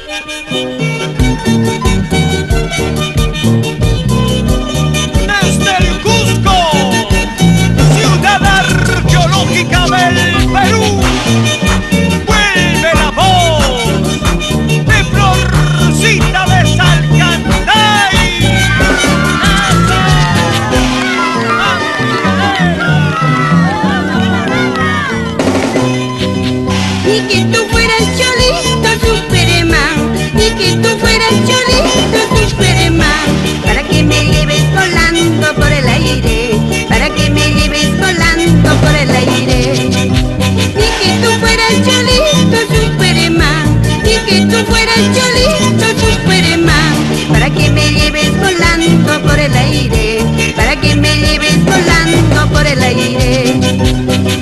Desde el Cusco, ciudad arqueológica del Perú, vuelve la voz de Florcita de Salcantay. Ni que tú fueras Cholito Superman, ni que tú fueras Cholito Superman, para que me lleves volando por el aire, para que me lleves volando por el aire. Ni que tú fueras Cholito Superman, ni que tú fueras Cholito Superman, para que me lleves volando por el aire, para que me lleves volando por el aire.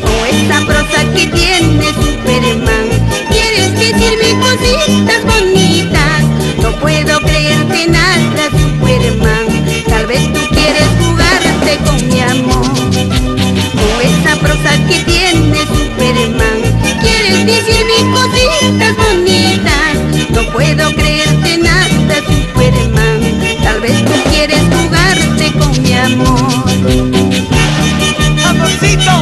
Oh, esa prosa que tienes, Superman, quieres decirme cositas bonitas. No puedo creerte nada, Superman. Tal vez tú quieres jugarte con mi amor. Oh, esa prosa que tienes, Superman, quieres decirme cositas bonitas. No puedo creerte nada, Superman. Tal vez tú quieres jugarte con mi amor. Amorcito,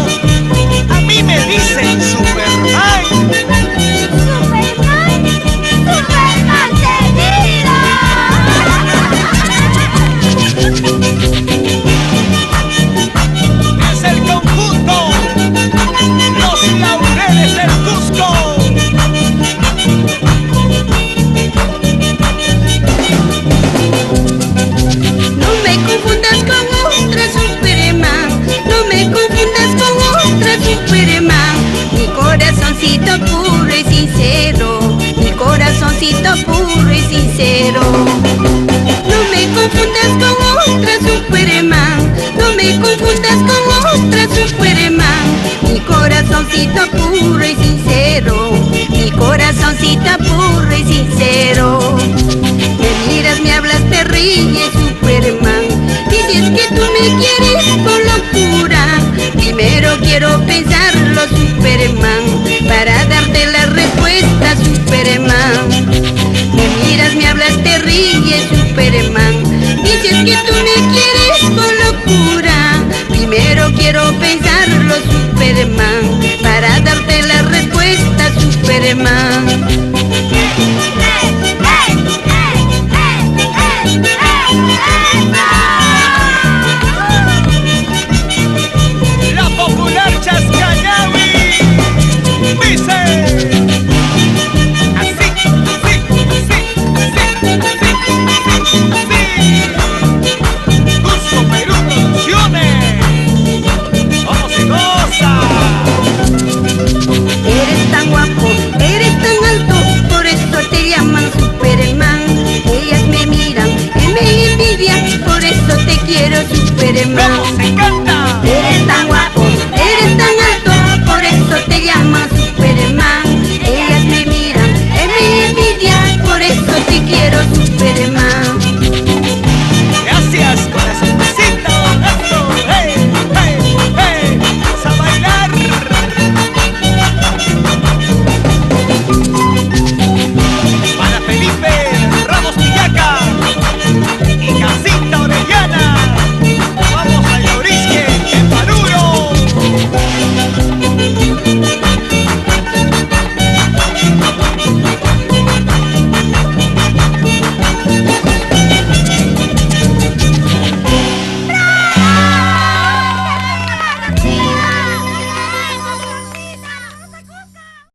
a mí me dicen Superman. Superman, Superman querido. Es el conjunto Los Laureles del Cusco. No me confundas con otra, Superman. No me confundas con otra, Superman. Mi corazoncito puro y sincero, mi corazoncito puro y sincero. No me confundas con otra, Superman. No me confundas con otra, Superman. Mi corazoncito puro y sincero, mi corazoncito puro y sincero.